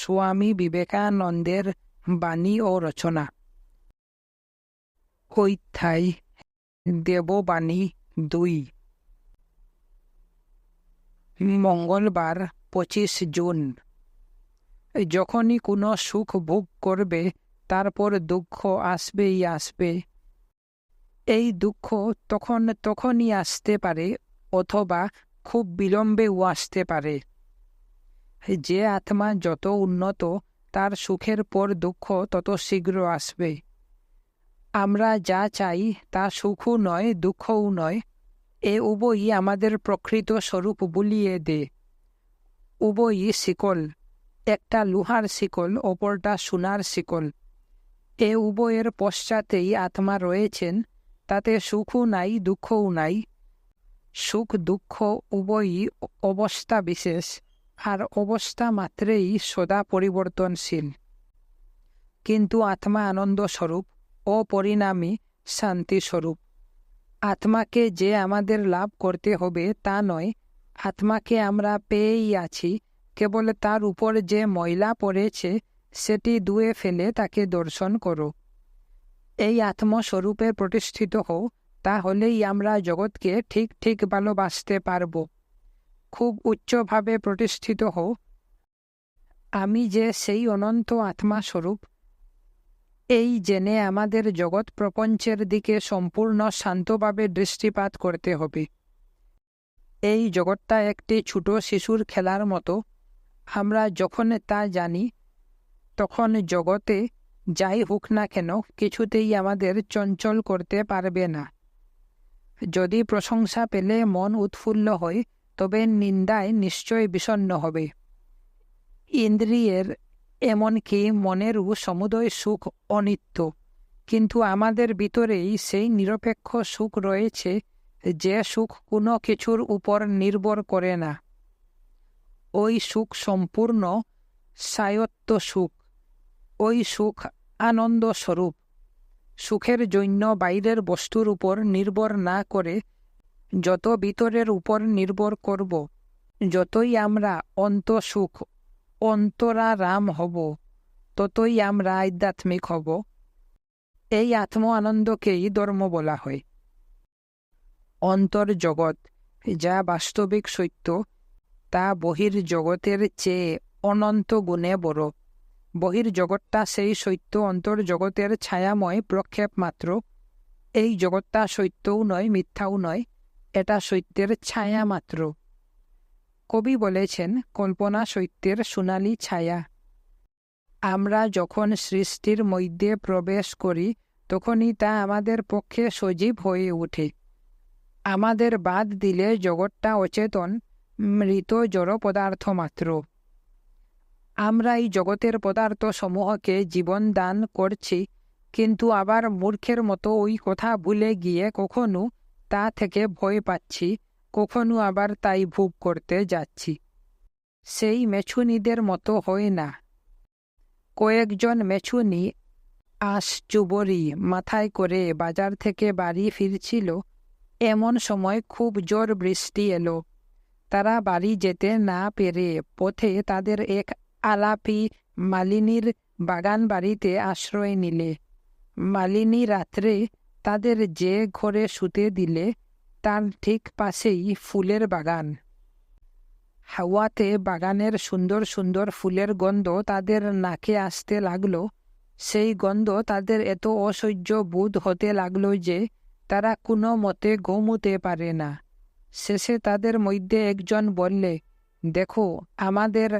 স্বামী বিবেকানন্দের বাণী ও রচনা। অধ্যায় দেববাণী 2। মঙ্গলবার 25 জুন। যখনই কোনো সুখ ভোগ করবে তারপর দুঃখ আসবেই আসবে। এই দুঃখ তখনই আসতে পারে, অথবা খুব বিলম্বেও আসতে পারে। যে আত্মা যত উন্নত, তার সুখের পর দুঃখ তত শীঘ্র আসবে। আমরা যা চাই তা সুখও নয়, দুঃখও নয়। এ উভয়ই আমাদের প্রকৃত স্বরূপ ভুলিয়ে দেয়। উভয়ই শিকল, একটা লোহার শিকল, অপরটা সোনার শিকল। এ উভয়ের পশ্চাতেই আত্মা রয়েছেন, তাতে সুখও নাই, দুঃখও নাই। সুখ দুঃখ উভয়ই অবস্থা বিশেষ, আর অবস্থা মাত্রেই সদা পরিবর্তনশীল। কিন্তু আত্মা আনন্দ স্বরূপ, অপরিণামী শান্তি স্বরূপ। আত্মাকে যে আমাদের লাভ করতে হবে তা নয়, আত্মাকে আমরা পেয়েই আছি। কেবল তার উপর যে ময়লা পড়েছে সেটি ধুয়ে ফেলে তাকে দর্শন করো। এই আত্মস্বরূপে প্রতিষ্ঠিত হও, তাহলেই আমরা জগৎকে ঠিক ঠিক ভালোবাসতে পারব। খুব উচ্চভাবে প্রতিষ্ঠিত হও, আমি যে সেই অনন্ত আত্মাস্বরূপ, এই জেনে আমাদের জগৎ প্রপঞ্চের দিকে সম্পূর্ণ শান্তভাবে দৃষ্টিপাত করতে হবে। এই জগৎটা একটি ছোট শিশুর খেলার মতো। আমরা যখন তা জানি, তখন জগতে যাই হোক না কেন কিছুতেই আমাদের চঞ্চল করতে পারবে না। যদি প্রশংসা পেলে মন উৎফুল্ল হয়, তবে নিন্দায় নিশ্চয় বিষণ্ণ হবে। ইন্দ্রিয়ের, এমনকি মনেরও সমুদয় সুখ অনিত্য, কিন্তু আমাদের ভিতরেই সেই নিরপেক্ষ সুখ রয়েছে, যে সুখ কোনো কিছুর উপর নির্ভর করে না। ওই সুখ সম্পূর্ণ স্বায়ত্ত সুখ, ওই সুখ আনন্দ স্বরূপ। সুখের জন্য বাইরের বস্তুর উপর নির্ভর না করে যত ভিতরের উপর নির্ভর করব, যতই আমরা অন্তঃসুখ, অন্তরারাম হব, ততই আমরা আধ্যাত্মিক হব। এই আত্ম আনন্দকেই ধর্ম বলা হয়। অন্তর্জগৎ যা বাস্তবিক সত্য, তা বহির্জগতের চেয়ে অনন্ত গুণে বড়। বহির্জগৎটা সেই সত্য অন্তর্জগতের ছায়াময় প্রক্ষেপ মাত্র। এই জগৎটা সত্যও নয়, মিথ্যাও নয়, এটা সত্যের ছায়া মাত্র। কবি বলেছেন, কল্পনা সত্যের সোনালী ছায়া। আমরা যখন সৃষ্টির মধ্যে প্রবেশ করি, তখনই তা আমাদের পক্ষে সজীব হয়ে ওঠে। আমাদের বাদ দিলে জগৎটা অচেতন, মৃত জড় পদার্থ মাত্র। আমরা এই জগতের পদার্থ সমূহকে জীবন দান করছি, কিন্তু আবার মূর্খের মতো ওই কথা ভুলে গিয়ে কখনো তা থেকে ভয় পাচ্ছি, কখনো আবার তাই ভোগ করতে যাচ্ছি। সেই মেছুনীদের মতো হয় না। কয়েকজন মেছুনী আঁশ চুবড়ি মাথায় করে বাজার থেকে বাড়ি ফিরছিল। এমন সময় খুব জোর বৃষ্টি এলো। তারা বাড়ি যেতে না পেরে পথে তাদের এক আলাপি মালিনীর বাগান বাড়িতে আশ্রয় নিলে। মালিনী রাত্রে তাদের যে ঘরে শুতে দিলে, তার ঠিক পাশেই ফুলের বাগান। হাওয়াতে বাগানের সুন্দর সুন্দর ফুলের গন্ধ তাদের নাকে আসতে লাগলো। সেই গন্ধ তাদের এত অসহ্য বোধ হতে লাগলো যে তারা কোনো মতে ঘুমোতে পারে না। শেষে তাদের মধ্যে একজন বললে, দেখো, আমাদের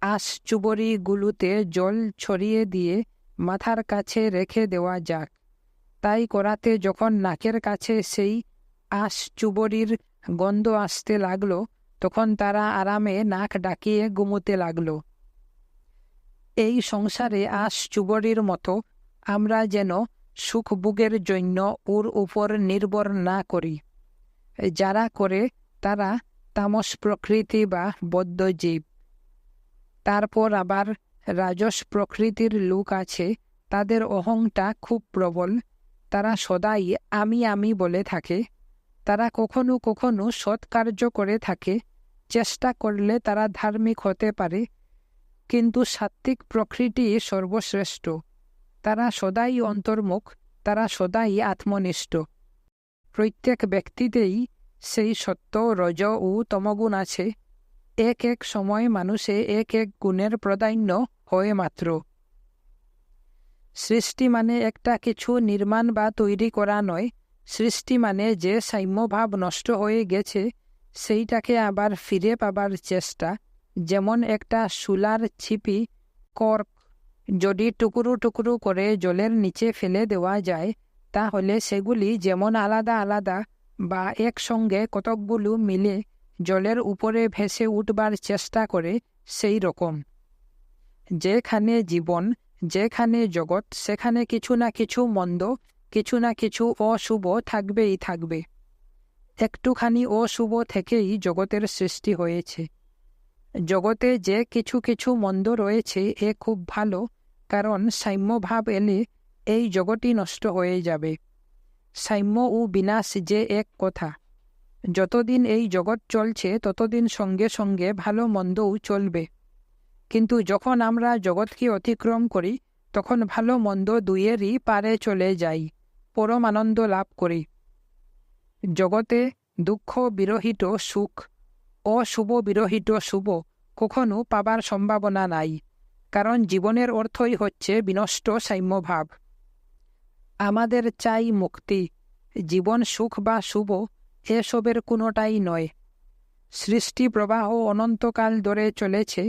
আঁশচুবড়িগুলোতে জল ছড়িয়ে দিয়ে মাথার কাছে রেখে দেওয়া যাক। তাই করাতে যখন নাকের কাছে সেই আঁশচুবড়ির গন্ধ আসতে লাগলো, তখন তারা আরামে নাক ডাকিয়ে ঘুমোতে লাগলো। এই সংসারে আঁশচুবড়ির মতো আমরা যেন সুখভোগের জন্য ওর উপর নির্ভর না করি। যারা করে তারা তামস প্রকৃতি বা বদ্ধজীব। তারপর আবার রাজস প্রকৃতির লোক আছে, তাদের অহংটা খুব প্রবল। তারা সদাই আমি আমি বলে থাকে। তারা কখনো কখনো সৎ কার্য করে থাকে, চেষ্টা করলে তারা ধার্মিক হতে পারে, কিন্তু সাত্ত্বিক প্রকৃতি সর্বশ্রেষ্ঠ। তারা সদাই অন্তর্মুখ, তারা সদাই আত্মনিষ্ঠ। প্রত্যেক ব্যক্তিতেই সেই সত্য, রজ ও তমগুণ আছে। এক এক সময় মানুষে এক এক গুণের প্রাধান্য হয় মাত্র। সৃষ্টি মানে একটা কিছু নির্মাণ বা তৈরি করা নয়। সৃষ্টি মানে যে সাম্যভাব নষ্ট হয়ে গেছে সেইটাকে আবার ফিরে পাবার চেষ্টা। যেমন একটা সুলার ছিপি, কর্ক যদি টুকরো টুকরো করে জলের নিচে ফেলে দেওয়া যায়, তাহলে সেগুলি যেমন আলাদা আলাদা বা একসঙ্গে কতকগুলো মিলে জলের উপরে ভেসে উঠবার চেষ্টা করে, সেই রকম যেখানে জীবন, যেখানে জগৎ, সেখানে কিছু না কিছু মন্দ, কিছু না কিছু অশুভ থাকবেই থাকবে। একটুখানি অশুভ থেকেই জগতের সৃষ্টি হয়েছে। জগতে যে কিছু কিছু মন্দ রয়েছে এ খুব ভালো, কারণ সাম্যভাব এলে এই জগৎই নষ্ট হয়ে যাবে। সাম্য ও বিনাশ যে এক কথা। যতদিন এই জগৎ চলছে ততদিন সঙ্গে সঙ্গে ভালো মন্দও চলবে। কিন্তু যখন আমরা জগৎকে অতিক্রম করি তখন ভালো মন্দ দুইয়েরই পারে চলে যাই, পরম আনন্দ লাভ করি। জগতে দুঃখ বিরহিত সুখ, অশুভ বিরহিত শুভ কখনো পাবার সম্ভাবনা নাই, কারণ জীবনের অর্থই হচ্ছে বিনষ্ট সাম্যভাব। আমাদের চাই মুক্তি। জীবন সুখ বা শুভ এসবের কোনোটাই নয়। সৃষ্টি প্রবাহ অনন্তকাল ধরে চলেছে,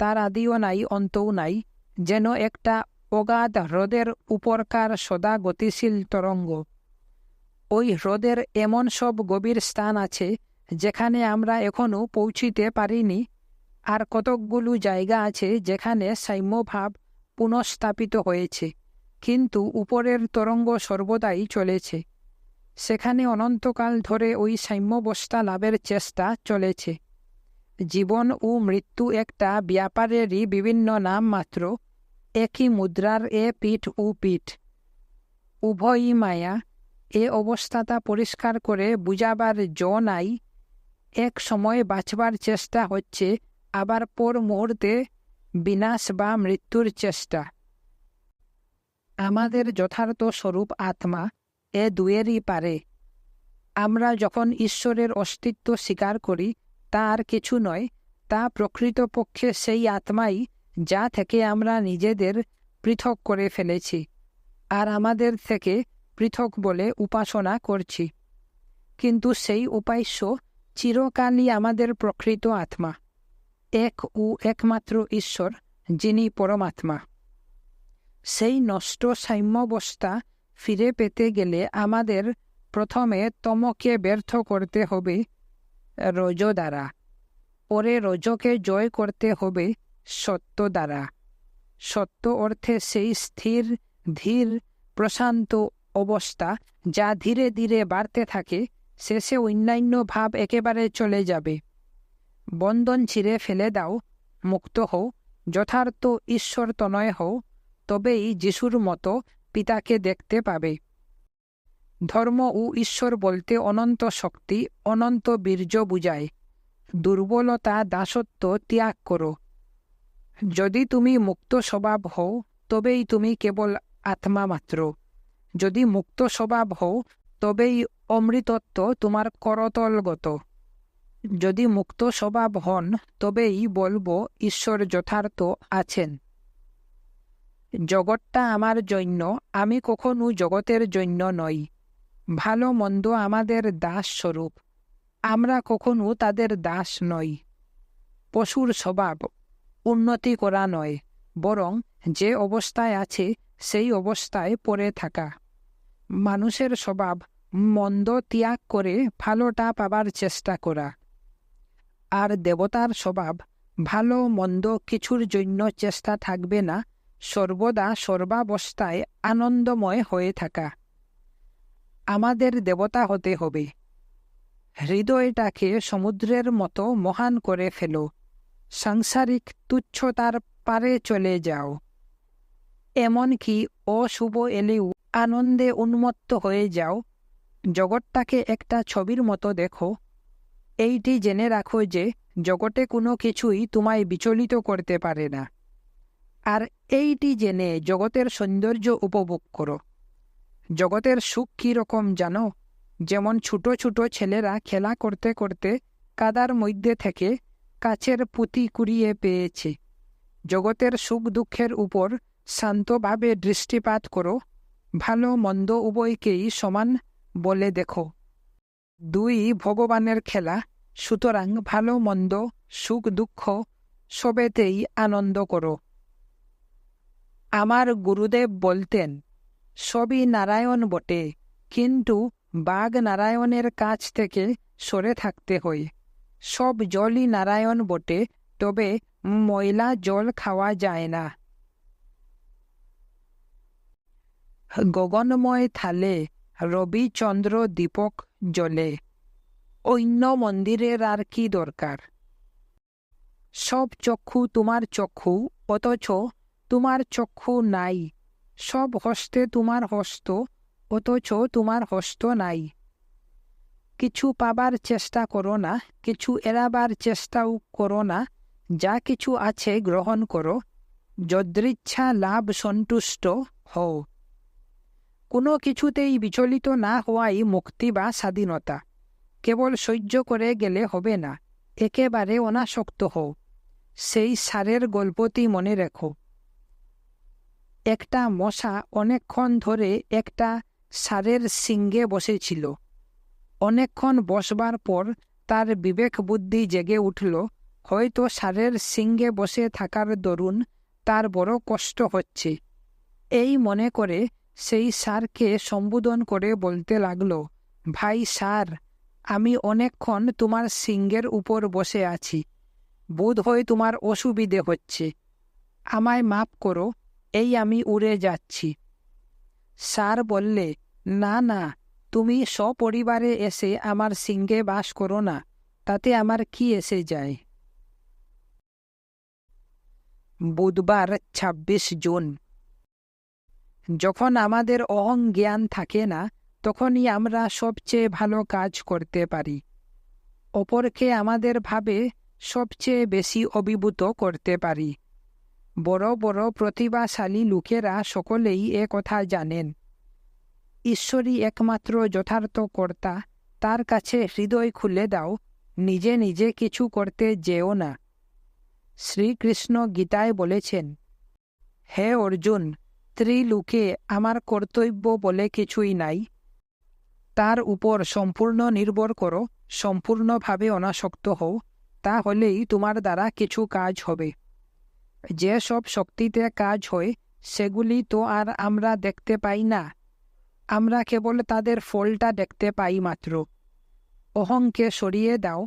তার আদিও নাই, অন্তও নাই, যেন একটা অগাধ হ্রদের উপরকার সদা গতিশীল তরঙ্গ। ওই হ্রদের এমন সব গভীর স্থান আছে যেখানে আমরা এখনও পৌঁছিতে পারিনি, আর কতকগুলো জায়গা আছে যেখানে সাম্যভাব পুনঃস্থাপিত হয়েছে, কিন্তু উপরের তরঙ্গ সর্বদাই চলেছে। সেখানে অনন্তকাল ধরে ওই সাম্যাবস্থা লাভের চেষ্টা চলেছে। জীবন ও মৃত্যু একটা ব্যাপারেরই বিভিন্ন নাম মাত্র, একই মুদ্রার এ পিঠ ও পিঠ, উভয়ই মায়া। এ অবস্থাটা পরিষ্কার করে বুঝাবার নাই। এক সময় বাঁচবার চেষ্টা হচ্ছে, আবার পর মুহূর্তে বিনাশ বা মৃত্যুর চেষ্টা। আমাদের যথার্থ স্বরূপ আত্মা এ দুয়েরই পারে। আমরা যখন ঈশ্বরের অস্তিত্ব স্বীকার করি তা আর কিছু নয়, তা প্রকৃতপক্ষে সেই আত্মাই যা থেকে আমরা নিজেদের পৃথক করে ফেলেছি আর আমাদের থেকে পৃথক বলে উপাসনা করছি। কিন্তু সেই উপাস্য চিরকালই আমাদের প্রকৃত আত্মা, এক ও একমাত্র ঈশ্বর, যিনি পরমাত্মা। সেই নষ্ট সাম্যাবস্থা ফিরে পেতে গেলে আমাদের প্রথমে তমকে ব্যর্থ করতে হবে রজ দ্বারা, পরে রজকে জয় করতে হবে সত্য দ্বারা। সত্য অর্থে সেই স্থির, ধীর, প্রশান্ত অবস্থা যা ধীরে ধীরে বাড়তে থাকে, শেষে অন্যান্য ভাব একেবারে চলে যাবে। বন্ধন ছিঁড়ে ফেলে দাও, মুক্ত হও, যথার্থ ঈশ্বর তনয় হও, তবেই যিশুর মতো পিতাকে দেখতে পাবে। ধর্ম ও ঈশ্বর বলতে অনন্ত শক্তি, অনন্ত বীর্য বুঝায়। দুর্বলতা, দাসত্ব ত্যাগ করো। যদি তুমি মুক্ত স্বভাব হও তবেই তুমি কেবল আত্মা মাত্র। যদি মুক্ত স্বভাব হও তবেই অমৃতত্ব তোমার করতলগত। যদি মুক্ত স্বভাব হন তবেই বলবো ঈশ্বর যথার্থ আছেন। জগৎটা আমার জন্য, আমি কখনো জগতের জন্য নই। ভালো মন্দ আমাদের দাস স্বরূপ, আমরা কখনো তাদের দাস নই। পশুর স্বভাব উন্নতি করা নয়, বরং যে অবস্থায় আছে সেই অবস্থায় পড়ে থাকা। মানুষের স্বভাব মন্দ ত্যাগ করে ভালোটা পাবার চেষ্টা করা, আর দেবতার স্বভাব ভালো মন্দ কিছুর জন্য চেষ্টা থাকবে না, সর্বদা সর্বাবস্থায় আনন্দময় হয়ে থাকা। আমাদের দেবতা হতে হবে। হৃদয়টাকে সমুদ্রের মতো মহান করে ফেলো, সাংসারিক তুচ্ছতার পারে চলে যাও। এমনকি অশুভ এলেও আনন্দে উন্মত্ত হয়ে যাও। জগৎটাকে একটা ছবির মতো দেখো। এইটি জেনে রাখো যে জগতে কোনো কিছুই তোমায় বিচলিত করতে পারে না। আর এইটি জেনে জগতের সৌন্দর্য উপভোগ করো। জগতের সুখ কী রকম জানো? যেমন ছোট ছোট ছেলেরা খেলা করতে করতে কাদার মধ্যে থেকে কাচের পুঁতি কুড়িয়ে পেয়েছে। জগতের সুখ দুঃখের উপর শান্তভাবে দৃষ্টিপাত করো, ভালো মন্দ উভয়কেই সমান বলে দেখো। দুই ভগবানের খেলা, সুতরাং ভালো মন্দ সুখ দুঃখ সবেতেই আনন্দ করো। আমার গুরুদেব বলতেন, সবই নারায়ণ বটে, কিন্তু বাঘ নারায়ণের কাছ থেকে সরে থাকতে হয়। সব জলই নারায়ণ বটে, তবে ময়লা জল খাওয়া যায় না। গগনময় থালে রবি চন্দ্র দীপক জ্বলে, অন্য মন্দিরের আর কি দরকার? সব চক্ষু তোমার চক্ষু, অথচ তোমার চক্ষু নাই। সব হস্তে তোমার হস্ত, অথচ তোমার হস্ত নাই। কিছু পাবার চেষ্টা করো না, কিছু এড়াবার চেষ্টাও করো না। যা কিছু আছে গ্রহণ করো, যদৃচ্ছা লাভ সন্তুষ্ট হও। কোনো কিছুতেই বিচলিত না হওয়াই মুক্তি বা স্বাধীনতা। কেবল সহ্য করে গেলে হবে না, একেবারে অনাসক্ত হও। সেই ষাঁড়ের গল্পটি মনে রেখো। একটা মশা অনেকক্ষণ ধরে একটা ষাঁড়ের শিঙ্গে বসেছিল। অনেকক্ষণ বসবার পর তার বিবেক বুদ্ধি জেগে উঠল, হয়তো ষাঁড়ের শিঙ্গে বসে থাকার দরুন তার বড় কষ্ট হচ্ছে। এই মনে করে সেই ষাঁড়কে সম্বোধন করে বলতে লাগল, ভাই ষাঁড়, আমি অনেকক্ষণ তোমার শিঙ্গের উপর বসে আছি, বোধ হয় তোমার অসুবিধে হচ্ছে, আমায় মাপ করো, এই আমি উড়ে যাচ্ছি। ষাঁড় বললে, না না, তুমি সপরিবারে এসে আমার শিঙ্গে বাস করো না, তাতে আমার কি এসে যায়। বুধবার ২৬ জুন। যখন আমাদের অহং জ্ঞান থাকে না, তখনই আমরা সবচেয়ে ভালো কাজ করতে পারি। অপরকে আমাদের ভাবে সবচেয়ে বেশি অভিভূত করতে পারি। বড় বড় প্রতিভাশালী লোকেরা সকলেই এ কথা জানেন। ঈশ্বরই একমাত্র যথার্থ কর্তা, তার কাছে হৃদয় খুলে দাও, নিজে নিজে কিছু করতে যেও না। শ্রীকৃষ্ণ গীতায় বলেছেন, হে অর্জুন, ত্রিলোকে আমার কর্তব্য বলে কিছুই নাই। তার উপর সম্পূর্ণ নির্ভর করো, সম্পূর্ণভাবে অনাসক্ত হও, তাহলেই তোমার দ্বারা কিছু কাজ হবে। যে সব শক্তিতে কাজ হয় সেগুলি তো আর আমরা দেখতে পাই না, আমরা কেবল তাদের ফলটা দেখতে পাই মাত্র। অহংকে সরিয়ে দাও,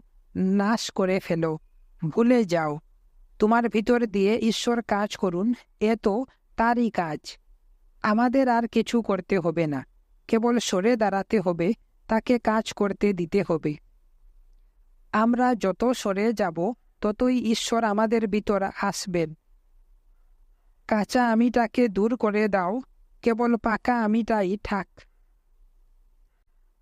নাশ করে ফেলো, ভুলে যাও। তোমার ভিতর দিয়ে ঈশ্বর কাজ করুন, এ তো তারই কাজ। আমাদের আর কিছু করতে হবে না, কেবল সরে দাঁড়াতে হবে, তাকে কাজ করতে দিতে হবে। আমরা যত সরে যাব, ততই ঈশ্বর আমাদের ভিতর আসবেন। কাঁচা আমিটাকে দূর করে দাও, কেবল পাকা আমিটাই থাক।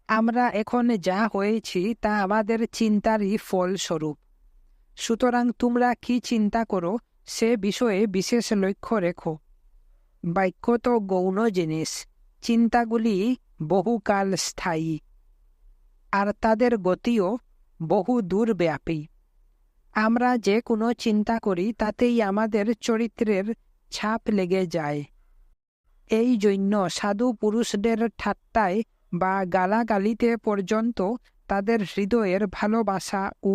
আমরা এখন যা হয়েছি তা আমাদের চিন্তারই ফলস্বরূপ। সুতরাং তোমরা কি চিন্তা করো সে বিষয়ে বিশেষ লক্ষ্য রেখো। বাক্য তো গৌণ জিনিস, চিন্তাগুলি বহুকাল স্থায়ী, আর তাদের গতিও বহু দূরব্যাপী। আমরা যে কোনো চিন্তা করি তাতেই আমাদের চরিত্রের ছাপ লেগে যায়। এই জন্য সাধু পুরুষদের ঠাট্টায় বা গালাগালিতে পর্যন্ত তাদের হৃদয়ের ভালোবাসা ও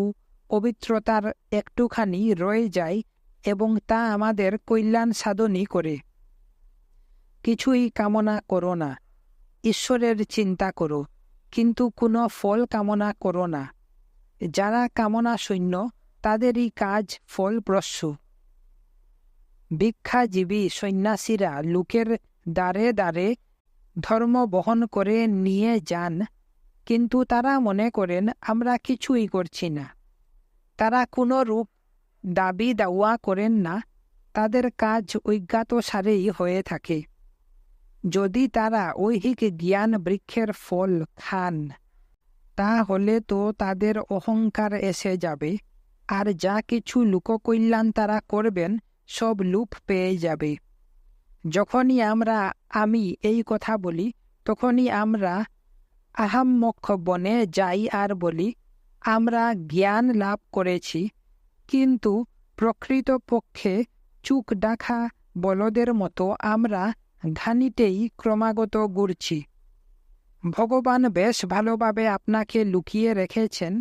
পবিত্রতার একটুখানি রয়ে যায়, এবং তা আমাদের কল্যাণ সাধনই করে। কিছুই কামনা করো না, ঈশ্বরের চিন্তা করো, কিন্তু কোনো ফল কামনা করো না। যারা কামনা শূন্য, তাদেরই কাজ ফলপ্রসূ। ভিক্ষাজীবী সন্ন্যাসীরা লোকের দ্বারে দ্বারে ধর্ম বহন করে নিয়ে যান, কিন্তু তারা মনে করেন আমরা কিছুই করছি না। তারা কোনো রূপ দাবি দাওয়া করেন না, তাদের কাজ অজ্ঞাতসারেই হয়ে থাকে। যদি তারা ঐহিক জ্ঞান বৃক্ষের ফল খান, তাহলে তো তাদের অহংকার এসে যাবে, আর যা কিছু লোককল্যাণ তারা করবেন সব লোপ পেয়ে যাবে। যখনই আমরা আমি এই কথা বলি, তখনই আমরা আহাম্মক বনে যাই আর বলি আমরা জ্ঞান লাভ করেছি, কিন্তু প্রকৃতপক্ষে চুক ডাকা বলদের মতো আমরা ঘানিতেই ক্রমাগত ঘুরছি। ভগবান বেশ ভালোভাবে আপনাকে লুকিয়ে রেখেছেন,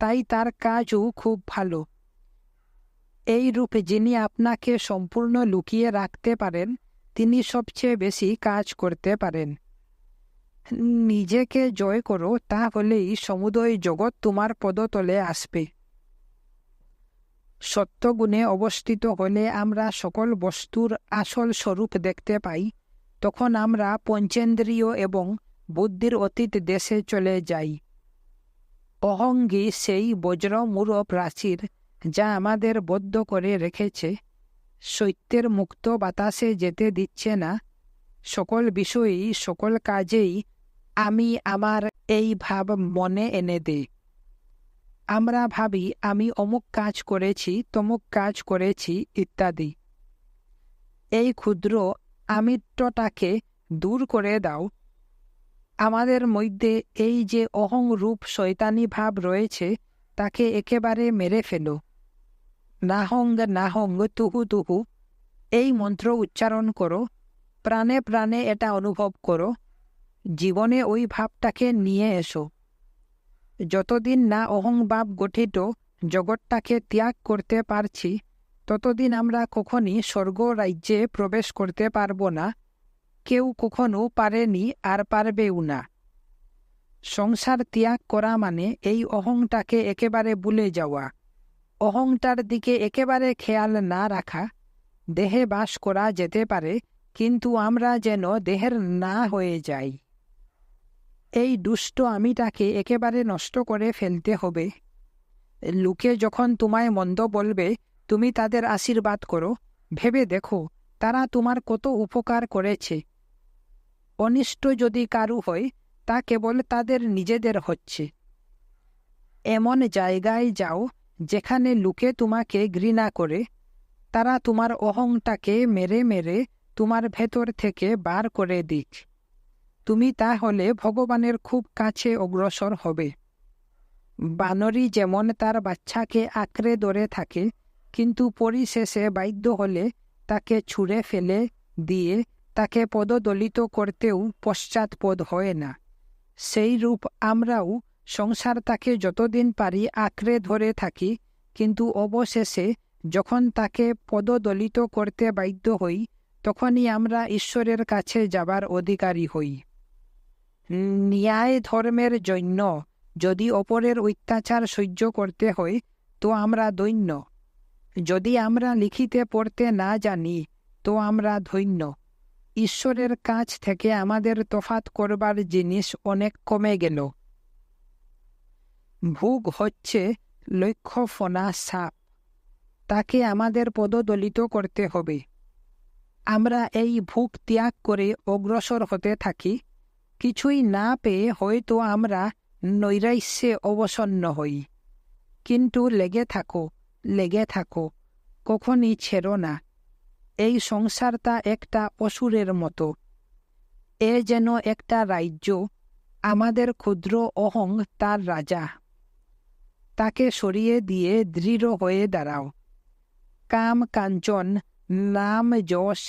তাই তার কাজও খুব ভালো। এই রূপে যিনি আপনাকে সম্পূর্ণ লুকিয়ে রাখতে পারেন, তিনি সবচেয়ে বেশি কাজ করতে পারেন। নিজেকে জয় করো, তাহলেই সমুদয় জগৎ তোমার পদতলে আসবে। সত্যগুণে অবস্থিত হলে আমরা সকল বস্তুর আসল স্বরূপ দেখতে পাই। তখন আমরা পঞ্চেন্দ্রিয় এবং বুদ্ধির অতীত দেশে চলে যাই। অহঙ্গী সেই বজ্রমূঢ় প্রাচীর যা আমাদের বদ্ধ করে রেখেছে, সত্যের মুক্ত বাতাসে যেতে দিচ্ছে না। সকল বিষয়েই, সকল কাজেই আমি আমার এই ভাব মনে এনে দে। আমরা ভাবি আমি অমুক কাজ করেছি, তমুক কাজ করেছি ইত্যাদি। এই ক্ষুদ্র আমিত্বটাকে দূর করে দাও। আমাদের মধ্যে এই যে অহং রূপ শয়তানি ভাব রয়েছে, তাকে একেবারে মেরে ফেলো। নাহং নাহং তুহু তুহু এই মন্ত্র উচ্চারণ করো, প্রাণে প্রাণে এটা অনুভব করো। জীবনে ওই ভাবটাকে নিয়ে এসো। যতদিন না অহংভাব গঠিত জগৎটাকে ত্যাগ করতে পারছি, ততদিন আমরা কখনই স্বর্গ রাজ্যে প্রবেশ করতে পারব না। কেউ কখনো পারেনি আর পারবেও না। সংসার ত্যাগ করা মানে এই অহংটাকে একেবারে ভুলে যাওয়া, অহংটার দিকে একেবারে খেয়াল না রাখা। দেহে বাস করা যেতে পারে, কিন্তু আমরা যেন দেহের না হয়ে যাই। এই দুষ্ট আমিটাকে একেবারে নষ্ট করে ফেলতে হবে। লোকে যখন তোমায় মন্দ বলবে, তুমি তাদের আশীর্বাদ করো। ভেবে দেখো তারা তোমার কত উপকার করেছে। অনিষ্ট যদি কারু হয়, তা কেবল তাদের নিজেদের হচ্ছে। এমন জায়গায় যাও যেখানে লোকে তোমাকে ঘৃণা করে। তারা তোমার অহংটাকে মেরে মেরে তোমার ভেতর থেকে বার করে দিক। তুমি তাহলে ভগবানের খুব কাছে অগ্রসর হবে। বানরী যেমন তার বাচ্চাকে আঁকড়ে ধরে থাকে, কিন্তু পরিশেষে বাধ্য হলে তাকে ছুঁড়ে ফেলে দিয়ে তাকে পদদলিত করতেও পশ্চাৎপদ হয় না, সেই রূপ আমরাও সংসারটাকে যতদিন পারি আঁকড়ে ধরে থাকি, কিন্তু অবশেষে যখন তাকে পদদলিত করতে বাধ্য হই, তখনই আমরা ঈশ্বরের কাছে যাবার অধিকারী হই। ন্যায় ধর্মের জন্য যদি অপরের অত্যাচার সহ্য করতে হয়, তো আমরা দৈন্য। যদি আমরা লিখিতে পড়তে না জানি, তো আমরা ধন্য। ঈশ্বরের কাছ থেকে আমাদের তফাৎ করবার জিনিস অনেক কমে গেল। ভোগ হচ্ছে লক্ষ্যফনা সাপ, তাকে আমাদের পদদলিত করতে হবে। আমরা এই ভোগ ত্যাগ করে অগ্রসর হতে থাকি। কিছুই না পেয়ে হয়তো আমরা নৈরাশ্যে অবসন্ন হই, কিন্তু লেগে থাকো, লেগে থাকো, কখনই ছেড়ো না। এই সংসারটা একটা অসুরের মতো। এ যেন একটা রাজ্য, আমাদের ক্ষুদ্র অহং তার রাজা। তাকে সরিয়ে দিয়ে দৃঢ় হয়ে দাঁড়াও। কাম কাঞ্চন নাম যশ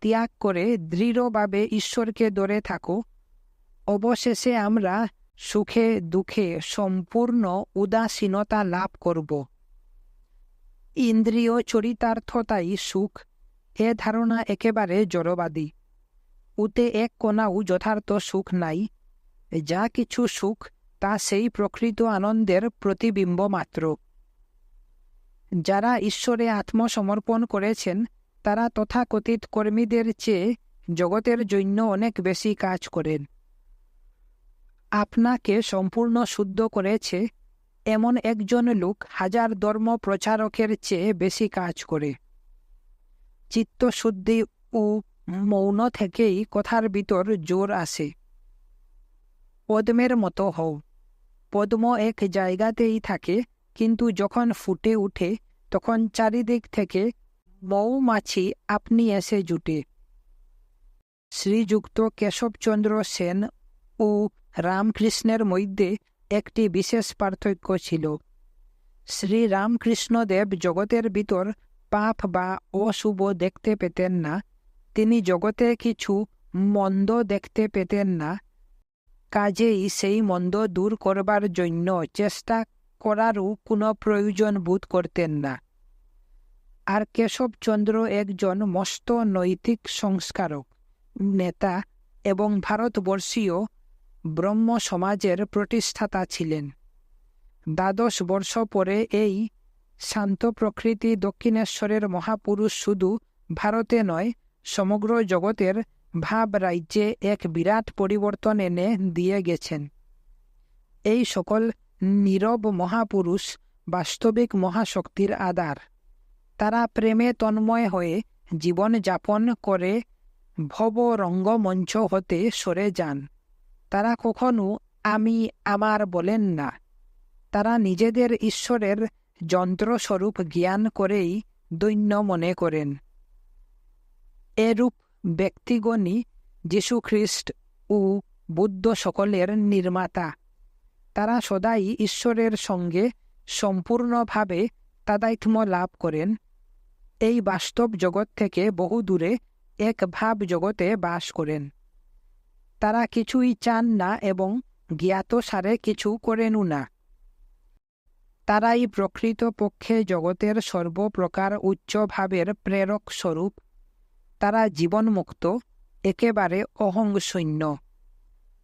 ত্যাগ করে দৃঢ়ভাবে ঈশ্বরকে ধরে থাকো। অবশেষে আমরা সুখে দুঃখে সম্পূর্ণ উদাসীনতা লাভ করব। ইন্দ্রিয় চরিতার্থতাই সুখ, এ ধারণা একেবারে জড়বাদী। উতে এক কণাও যথার্থ সুখ নাই। যা কিছু সুখ, তা সেই প্রকৃত আনন্দের প্রতিবিম্ব মাত্র। যারা ঈশ্বরে আত্মসমর্পণ করেছেন, তারা তথাকথিত কর্মীদের চেয়ে জগতের জন্য অনেক বেশি কাজ করেন। আপনাকে সম্পূর্ণ শুদ্ধ করেছে এমন একজন লোক হাজার ধর্ম প্রচারকের চেয়ে বেশি কাজ করে। চিত্তশুদ্ধি ও মৌন থেকেই কথার ভিতর জোর আসে। পদ্মের মতো হও। পদ্ম এক জায়গাতেই থাকে, কিন্তু যখন ফুটে উঠে তখন চারিদিক থেকে মৌমাছি আপনি এসে জুটে। শ্রীযুক্ত কেশবচন্দ্র সেন ও রামকৃষ্ণের মধ্যে একটি বিশেষ পার্থক্য ছিল। শ্রীরামকৃষ্ণদেব জগতের ভিতর পাপ বা অশুভ দেখতে পেতেন না। তিনি জগতে কিছু মন্দ দেখতে পেতেন না, কাজেই সেই মন্দ দূর করবার জন্য চেষ্টা করারও কোনো প্রয়োজন বোধ করতেন না। আর কেশবচন্দ্র একজন মস্ত নৈতিক সংস্কারক, নেতা এবং ভারতবর্ষীয় ব্রহ্ম সমাজের প্রতিষ্ঠাতা ছিলেন। 12 বর্ষ পরে এই শান্ত প্রকৃতি দক্ষিণেশ্বরের মহাপুরুষ শুধু ভারতে নয়, সমগ্র জগতের ভাব রাজ্যে এক বিরাট পরিবর্তন এনে দিয়ে গেছেন। এই সকল নীরব মহাপুরুষ বাস্তবিক মহাশক্তির আধার। তারা প্রেমে তন্ময় হয়ে জীবন যাপন করে ভব রঙ্গমঞ্চ হতে সরে যান। তারা কখনো আমি আমার বলেন না। তারা নিজেদের ঈশ্বরের যন্ত্রস্বরূপ জ্ঞান করেই দৈন্য মনে করেন। এরূপ ব্যক্তিগণই যীশুখ্রিস্ট ও বুদ্ধ সকলের নির্মাতা। তারা সদাই ঈশ্বরের সঙ্গে সম্পূর্ণভাবে তাদাত্ম্য লাভ করেন। এই বাস্তব জগৎ থেকে বহু দূরে এক ভাব জগতে বাস করেন। তারা কিছুই চান না এবং জ্ঞাতসারে কিছু করেনও না। তারাই প্রকৃতপক্ষে জগতের সর্বপ্রকার উচ্চ ভাবের প্রেরক স্বরূপ। তারা জীবনমুক্ত, একেবারে অহংশূন্য।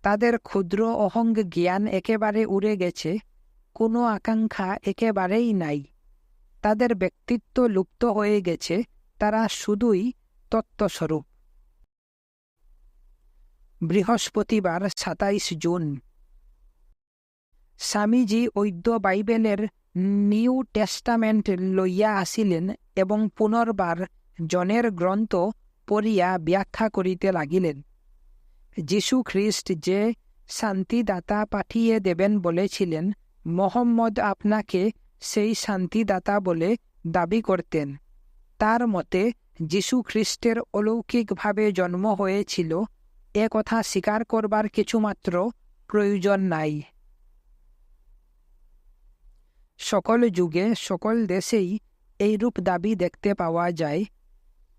তাদের ক্ষুদ্র অহং জ্ঞান একেবারে উড়ে গেছে, কোনো আকাঙ্ক্ষা একেবারেই নাই। তাদের ব্যক্তিত্ব লুপ্ত হয়ে গেছে, তারা শুধুই তত্ত্বস্বরূপ। বৃহস্পতিবার 27 জুন। স্বামীজী ঐদ্য বাইবেলের নিউ টেস্টামেন্ট লইয়া আসিলেন এবং পুনর্বার জনের গ্রন্থ পড়িয়া ব্যাখ্যা করিতে লাগিলেন। যীশু খ্রিস্ট যে শান্তিদাতা পাঠিয়ে দেবেন বলেছিলেন, মোহাম্মদ আপনাকে সেই শান্তিদাতা বলে দাবি করতেন। তার মতে যীশু খ্রিস্টের অলৌকিকভাবে জন্ম হয়েছিল, এ কথা স্বীকার করবার কিছুমাত্র প্রয়োজন নাই। সকল যুগে সকল দেশেই এইরূপ দাবি দেখতে পাওয়া যায়।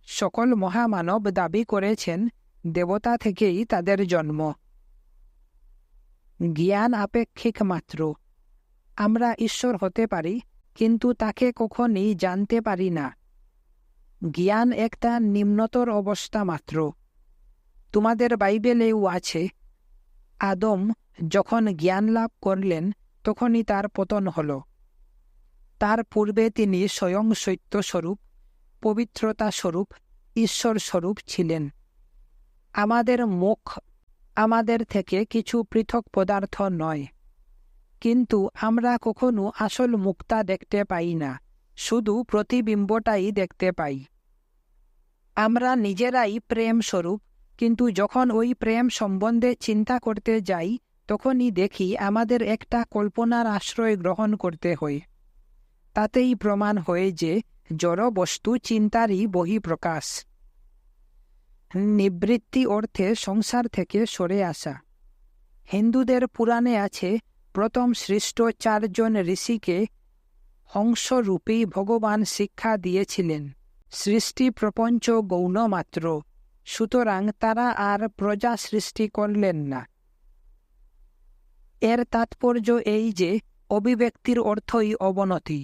সকল মহামানব দাবি করেছেন দেবতা থেকেই তাদের জন্ম। জ্ঞান আপেক্ষিক মাত্র। আমরা ঈশ্বর হতে পারি, কিন্তু তাকে কখনই জানতে পারি না। জ্ঞান একটা নিম্নতর অবস্থা মাত্র। তোমাদের বাইবেলেও আছে, আদম যখন জ্ঞান লাভ করলেন তখনই তার পতন হল। তার পূর্বে তিনি স্বয়ং সত্যস্বরূপ, পবিত্রতা স্বরূপ, ঈশ্বর স্বরূপ ছিলেন। আমাদের মুখ আমাদের থেকে কিছু পৃথক পদার্থ নয়, কিন্তু আমরা কখনো আসল মুখটা দেখতে পাই না, শুধু প্রতিবিম্বটাই দেখতে পাই। আমরা নিজেরাই প্রেম স্বরূপ, কিন্তু যখন ওই প্রেম সম্বন্ধে চিন্তা করতে যাই তখনই দেখি আমাদের একটা কল্পনার আশ্রয় গ্রহণ করতে হয়। তাতেই প্রমাণ হয় যে জড় বস্তু চিন্তারই বহিঃপ্রকাশ। নিবৃত্তি অর্থে সংসার থেকে সরে আসা। হিন্দুদের পুরাণে আছে, প্রথম সৃষ্ট 4 জন ঋষিকে হংসরূপী ভগবান শিক্ষা দিয়েছিলেন। সৃষ্টি প্রপঞ্চ গৌণ মাত্র, সুতরাং তারা আর প্রজা সৃষ্টি করলেন না। এর তাৎপর্য এই যে অভিব্যক্তির অর্থই অবনতি,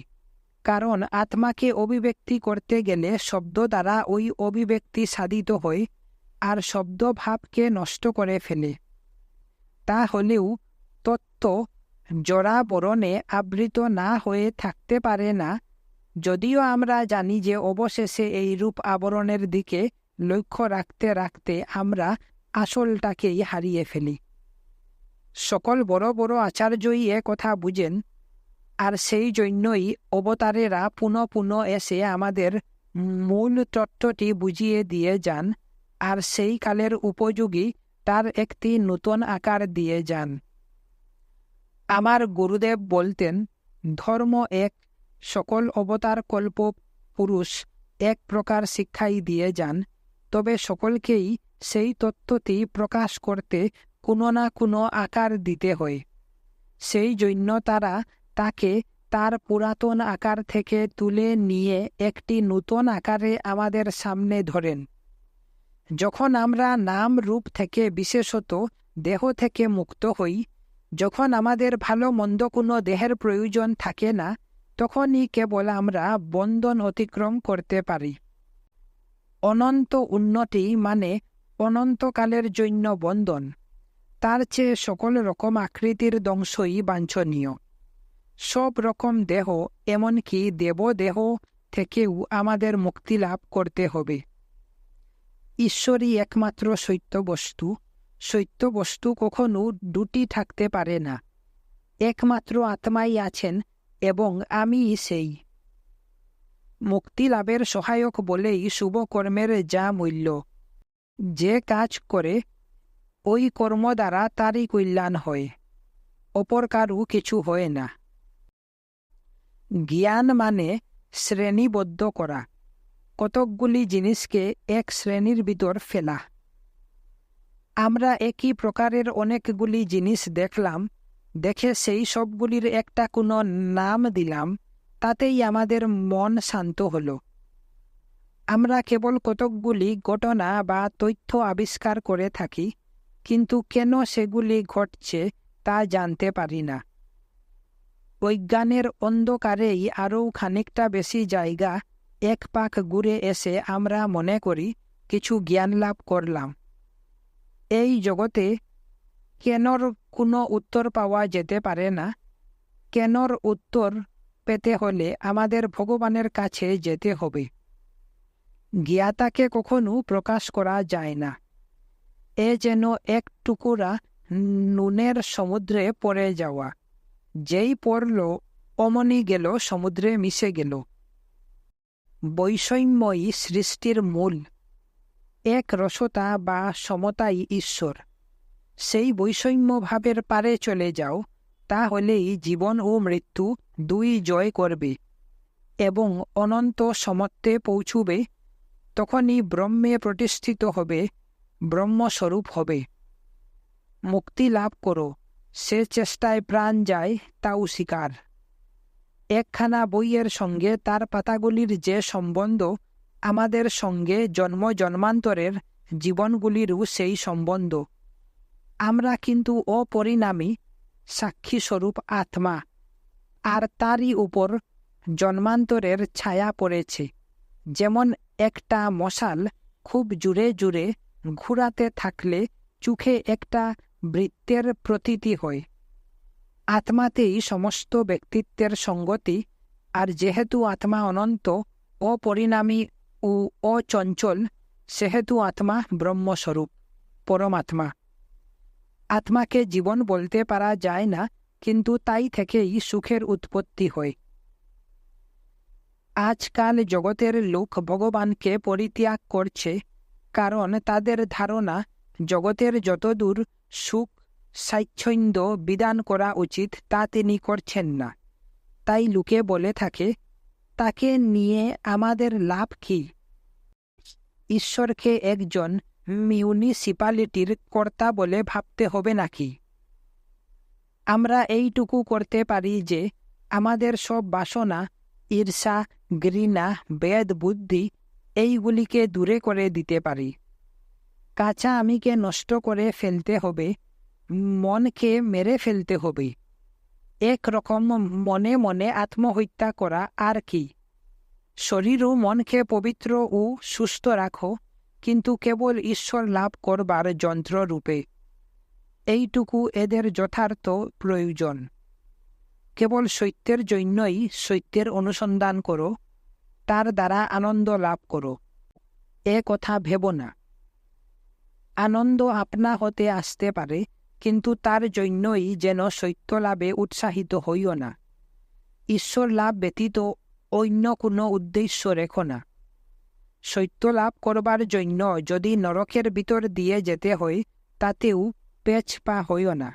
কারণ আত্মাকে অভিব্যক্তি করতে গেলে শব্দ দ্বারা ওই অভিব্যক্তি সাধিত হয়, আর শব্দ ভাবকে নষ্ট করে ফেলে। তা হলেও তত্ত্ব জড়াবরণে আবৃত না হয়ে থাকতে পারে না, যদিও আমরা জানি যে অবশেষে এই রূপ আবরণের দিকে লক্ষ্য রাখতে রাখতে আমরা আসলটাকেই হারিয়ে ফেলি। সকল বড় বড় আচার্যই এ কথা বুঝেন, আর সেই জন্যই অবতারেরা পুনঃ পুনঃ এসে আমাদের মূল তত্ত্বটি বুঝিয়ে দিয়ে যান, আর সেই কালের উপযোগী তার একটি নূতন আকার দিয়ে যান। আমার গুরুদেব বলতেন, ধর্ম এক, সকল অবতার কল্প পুরুষ এক প্রকার শিক্ষাই দিয়ে যান, তবে সকলকেই সেই তত্ত্বটি প্রকাশ করতে কোনো না কোনো আকার দিতে হয়। সেই জন্য তারা তাকে তার পুরাতন আকার থেকে তুলে নিয়ে একটি নূতন আকারে আমাদের সামনে ধরেন। যখন আমরা নাম রূপ থেকে, বিশেষত দেহ থেকে মুক্ত হই, যখন আমাদের ভালো মন্দ কোনো দেহের প্রয়োজন থাকে না, তখনই কেবল আমরা বন্ধন অতিক্রম করতে পারি। অনন্ত উন্নতি মানে অনন্তকালের জন্য বন্ধন। তার চেয়ে সকল রকম আকৃতির ধ্বংসই বাঞ্ছনীয়। সব রকম দেহ, এমনকি দেবদেহ থেকেও আমাদের মুক্তি লাভ করতে হবে। ঈশ্বরই একমাত্র সত্য বস্তু। সত্য বস্তু কখনো দুটি থাকতে পারে না। একমাত্র আত্মাই আছেন এবং আমিই সেই। মুক্তি লাভের সহায়ক বলেই শুভ কর্মের যা মূল্য। যে কাজ করে ওই কর্ম দ্বারা তারই কল্যাণ হয়, অপর কারও কিছু হয় না। জ্ঞান মানে শ্রেণীবদ্ধ করা, কতকগুলি জিনিসকে এক শ্রেণীর ভিতর ফেলা। আমরা একই প্রকারের অনেকগুলি জিনিস দেখলাম, দেখে সেই সবগুলির একটা কোনো নাম দিলাম, তাতেই আমাদের মন শান্ত হল। আমরা কেবল কতকগুলি ঘটনা বা তথ্য আবিষ্কার করে থাকি, কিন্তু কেন সেগুলি ঘটছে তা জানতে পারি না। অজ্ঞানের অন্ধকারেই আরও খানিকটা বেশি জায়গা এক পাক ঘুরে এসে আমরা মনে করি কিছু জ্ঞান লাভ করলাম। এই জগতে কেনর কোনো উত্তর পাওয়া যেতে পারে না। কেনর উত্তর পেতে হলে আমাদের ভগবানের কাছে যেতে হবে। জ্ঞাতাকে কখনো প্রকাশ করা যায় না। এ যেন এক টুকরা নুনের সমুদ্রে পড়ে যাওয়া। যেই পড়ল অমনি গেল সমুদ্রে মিশে গেল। বৈষম্যই সৃষ্টির মূল। এক রসতা বা সমতাই ঈশ্বর। সেই বৈষম্য ভাবের পারে চলে যাও, তাহলেই জীবন ও মৃত্যু দুই জয় করবে এবং অনন্ত সমত্বে পৌঁছবে। তখনই ব্রহ্মে প্রতিষ্ঠিত হবে, ব্রহ্মস্বরূপ হবে। মুক্তি লাভ করো, সে চেষ্টায় প্রাণ যায়, তাও স্বীকার। একখানা বইয়ের সঙ্গে তার পাতাগুলির যে সম্বন্ধ, আমাদের সঙ্গে জন্ম জন্মান্তরের জীবনগুলিরও সেই সম্বন্ধ। আমরা কিন্তু অপরিণামী সাক্ষীস্বরূপ আত্মা, আর তারই উপর জন্মান্তরের ছায়া পড়েছে। যেমন একটা মশাল খুব জোরে জোরে ঘুরাতে থাকলে চোখে একটা বৃত্তের প্রতীতি হয়। আত্মাতেই সমস্ত ব্যক্তিত্বের সঙ্গতি, আর যেহেতু আত্মা অনন্ত, অপরিণামী ও অচঞ্চল, সেহেতু আত্মা ব্রহ্মস্বরূপ, পরমাত্মা। আত্মাকে জীবন বলতে পারা যায় না, কিন্তু তাই থেকেই সুখের উৎপত্তি হয়। আজকাল জগতের লোক ভগবানকে পরিত্যাগ করছে, কারণ তাদের ধারণা জগতের যতদূর সুখ স্বাচ্ছন্দ্য বিধান করা উচিত তা তিনি করছেন না। তাই লোকে বলে থাকে, তাকে নিয়ে আমাদের লাভ কি? ঈশ্বরকে একজন মিউনিসিপ্যালিটির কর্তা বলে ভাবতে হবে নাকি? আমরা এইটুকু করতে পারি যে আমাদের সব বাসনা, ঈর্ষা, ঘৃণা, বেদ বুদ্ধি এইগুলিকে দূরে করে দিতে পারি। কাঁচা আমিকে নষ্ট করে ফেলতে হবে, মনকে মেরে ফেলতে হবে। একরকম মনে মনে আত্মহত্যা করা আর কি? শরীর ও মনকে পবিত্র ও সুস্থ রাখো, কিন্তু কেবল ঈশ্বর লাভ করবার যন্ত্ররূপে। এইটুকু এদের যথার্থ প্রয়োজন। কেবল সত্যের জন্যই সত্যের অনুসন্ধান করো, তার দ্বারা আনন্দ লাভ করো, এ কথা ভেব না। আনন্দ আপনা হতে আসতে পারে, কিন্তু তার জন্যই যেন সত্য লাভে উৎসাহিত হইও না। ঈশ্বর লাভ ব্যতীত অন্য কোনো উদ্দেশ্য রেখো না। সত্য লাভ করবার জন্য যদি নরকের ভিতর দিয়ে যেতে হয়, তাতেও পেছপা হইও না।